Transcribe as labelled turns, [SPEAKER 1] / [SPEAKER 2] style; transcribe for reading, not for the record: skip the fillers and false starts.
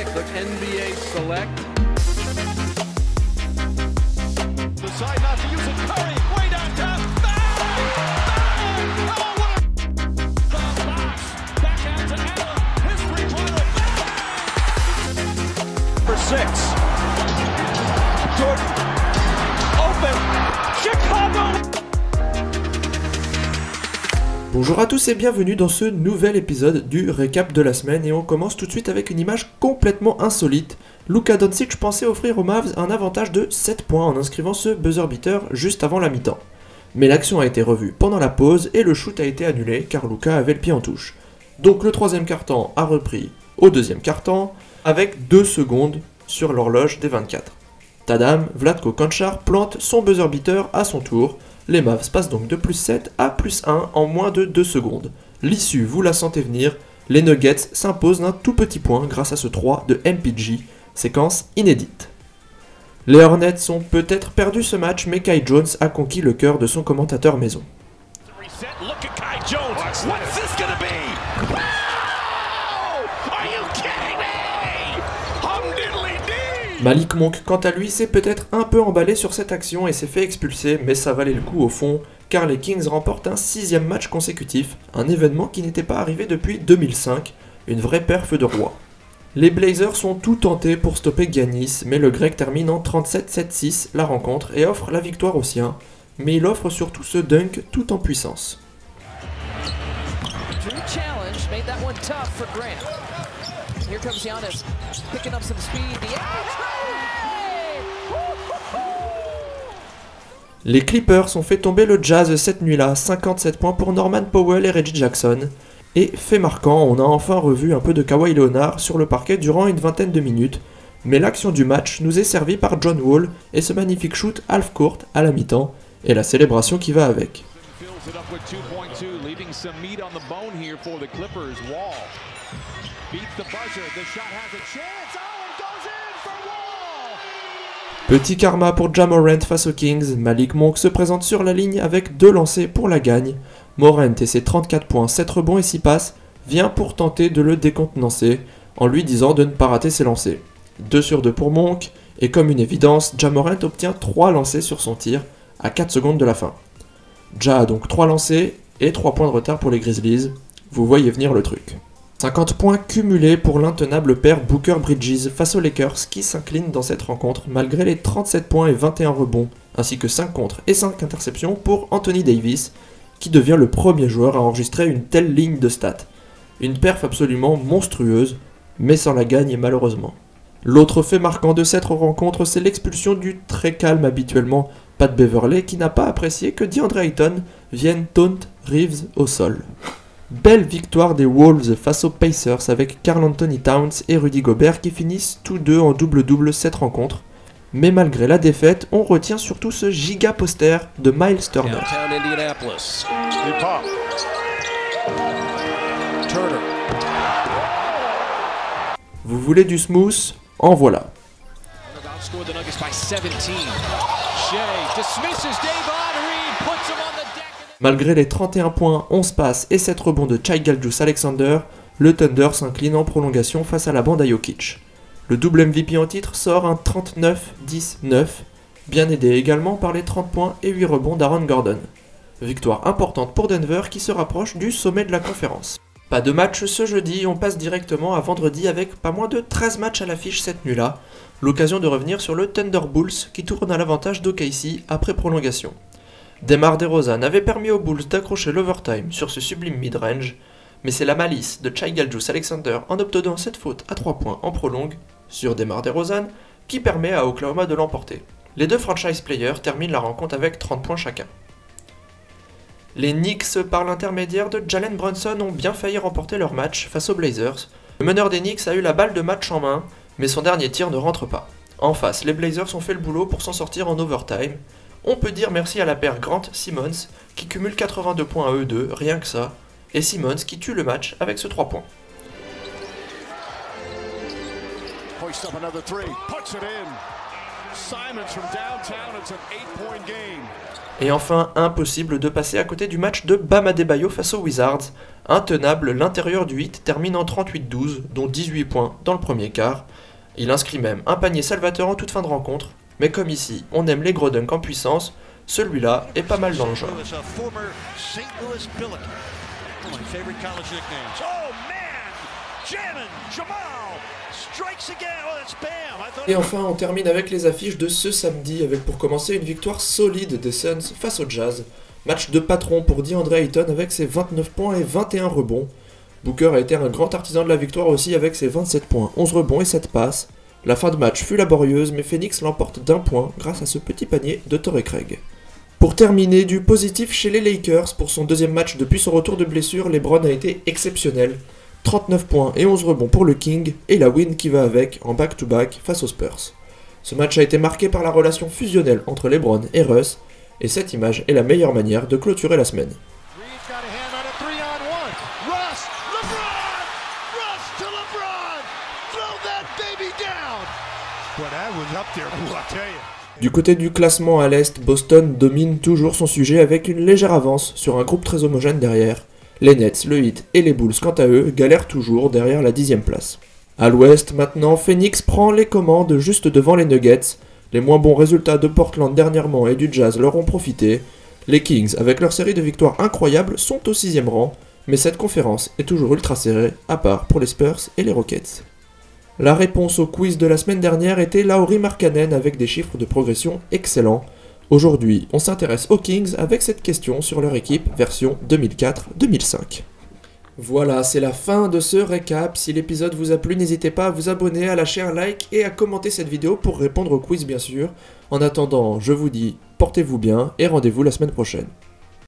[SPEAKER 1] quick. Look, NBA select.
[SPEAKER 2] Decide not to use it. Curry, way downtown. Bang! Bang! Oh, what a box. Back out to Allen. His three-pointer. Bang! For 6. Jordan. Open. Chicago.
[SPEAKER 3] Bonjour à tous et bienvenue dans ce nouvel épisode du récap de la semaine et on commence tout de suite avec une image complètement insolite. Luka Doncic pensait offrir aux Mavs un avantage de 7 points en inscrivant ce buzzer beater juste avant la mi-temps. Mais l'action a été revue pendant la pause et le shoot a été annulé car Luka avait le pied en touche. Donc le troisième quart-temps a repris au deuxième quart-temps avec 2 secondes sur l'horloge des 24. Tadam, Vlatko Cancar plante son buzzer beater à son tour. Les Mavs passent donc de plus 7 à plus 1 en moins de 2 secondes. L'issue, vous la sentez venir, les Nuggets s'imposent d'un tout petit point grâce à ce 3 de MPJ, séquence inédite. Les Hornets ont peut-être perdu ce match, mais Kai Jones a conquis le cœur de son commentateur maison. Malik Monk, quant à lui, s'est peut-être un peu emballé sur cette action et s'est fait expulser, mais ça valait le coup au fond, car les Kings remportent un 6e match consécutif, un événement qui n'était pas arrivé depuis 2005, une vraie perf de roi. Les Blazers sont tout tentés pour stopper Giannis, mais le grec termine en 37-7-6 la rencontre et offre la victoire aux siens, mais il offre surtout ce dunk tout en puissance. Here comes Giannis, picking up some speed. Les Clippers ont fait tomber le Jazz cette nuit-là, 57 points pour Norman Powell et Reggie Jackson. Et fait marquant, on a enfin revu un peu de Kawhi Leonard sur le parquet durant une vingtaine de minutes, mais l'action du match nous est servie par John Wall et ce magnifique shoot half-court à la mi-temps, et la célébration qui va avec. Petit karma pour Ja Morant face aux Kings, Malik Monk se présente sur la ligne avec 2 lancers pour la gagne. Morant et ses 34 points, 7 rebonds et 6 passes vient pour tenter de le décontenancer en lui disant de ne pas rater ses lancers. 2 sur 2 pour Monk, et comme une évidence, Ja Morant obtient 3 lancers sur son tir à 4 secondes de la fin. Ja a donc 3 lancers et 3 points de retard pour les Grizzlies, vous voyez venir le truc. 50 points cumulés pour l'intenable paire Booker-Bridges face aux Lakers qui s'inclinent dans cette rencontre malgré les 37 points et 21 rebonds, ainsi que 5 contres et 5 interceptions pour Anthony Davis, qui devient le premier joueur à enregistrer une telle ligne de stats. Une perf absolument monstrueuse, mais sans la gagne malheureusement. L'autre fait marquant de cette rencontre, c'est l'expulsion du très calme habituellement Pat Beverley qui n'a pas apprécié que DeAndre Ayton vienne taunt Reeves au sol. Belle victoire des Wolves face aux Pacers avec Karl Anthony Towns et Rudy Gobert qui finissent tous deux en double-double cette rencontre. Mais malgré la défaite, on retient surtout ce giga poster de Miles Turner. Vous voulez du smooth? En voilà. Malgré les 31 points, 11 passes et 7 rebonds de Shai Gilgeous-Alexander, le Thunder s'incline en prolongation face à la bande à Jokic. Le double MVP en titre sort un 39-10-9, bien aidé également par les 30 points et 8 rebonds d'Aaron Gordon. Victoire importante pour Denver qui se rapproche du sommet de la conférence. Pas de match ce jeudi, on passe directement à vendredi avec pas moins de 13 matchs à l'affiche cette nuit-là, l'occasion de revenir sur le Thunder Bulls qui tourne à l'avantage d'OKC après prolongation. DeMar DeRozan avait permis aux Bulls d'accrocher l'overtime sur ce sublime mid-range, mais c'est la malice de Shai Gilgeous-Alexander en obtenant cette faute à 3 points en prolongue sur DeMar DeRozan qui permet à Oklahoma de l'emporter. Les deux franchise players terminent la rencontre avec 30 points chacun. Les Knicks, par l'intermédiaire de Jalen Brunson, ont bien failli remporter leur match face aux Blazers. Le meneur des Knicks a eu la balle de match en main, mais son dernier tir ne rentre pas. En face, les Blazers ont fait le boulot pour s'en sortir en overtime. On peut dire merci à la paire Grant-Simmons qui cumule 82 points à eux deux, rien que ça, et Simmons qui tue le match avec ce 3 points.
[SPEAKER 2] Simons from downtown, it's an 8-point game.
[SPEAKER 3] Et enfin, impossible de passer à côté du match de Bam Adebayo face aux Wizards. Intenable, l'intérieur du 8 termine en 38-12, dont 18 points dans le premier quart. Il inscrit même un panier salvateur en toute fin de rencontre, mais comme ici, on aime les gros dunks en puissance, celui-là est pas mal dans le genre. Et enfin, on termine avec les affiches de ce samedi, avec pour commencer une victoire solide des Suns face au Jazz. Match de patron pour DeAndre Ayton avec ses 29 points et 21 rebonds. Booker a été un grand artisan de la victoire aussi avec ses 27 points, 11 rebonds et 7 passes. La fin de match fut laborieuse, mais Phoenix l'emporte d'1 point grâce à ce petit panier de Torrey Craig. Pour terminer, du positif chez les Lakers, pour son deuxième match depuis son retour de blessure, LeBron a été exceptionnel. 39 points et 11 rebonds pour le King, et la win qui va avec en back-to-back face aux Spurs. Ce match a été marqué par la relation fusionnelle entre LeBron et Russ, et cette image est la meilleure manière de clôturer la semaine. Du côté du classement à l'Est, Boston domine toujours son sujet avec une légère avance sur un groupe très homogène derrière. Les Nets, le Heat et les Bulls, quant à eux, galèrent toujours derrière la 10e place. À l'Ouest, maintenant, Phoenix prend les commandes juste devant les Nuggets. Les moins bons résultats de Portland dernièrement et du Jazz leur ont profité. Les Kings, avec leur série de victoires incroyables, sont au 6e rang, mais cette conférence est toujours ultra serrée, à part pour les Spurs et les Rockets. La réponse au quiz de la semaine dernière était Lauri Markkanen avec des chiffres de progression excellents. Aujourd'hui, on s'intéresse aux Kings avec cette question sur leur équipe version 2004-2005. Voilà, c'est la fin de ce récap. Si l'épisode vous a plu, n'hésitez pas à vous abonner, à lâcher un like et à commenter cette vidéo pour répondre au quiz bien sûr. En attendant, je vous dis, portez-vous bien et rendez-vous la semaine prochaine.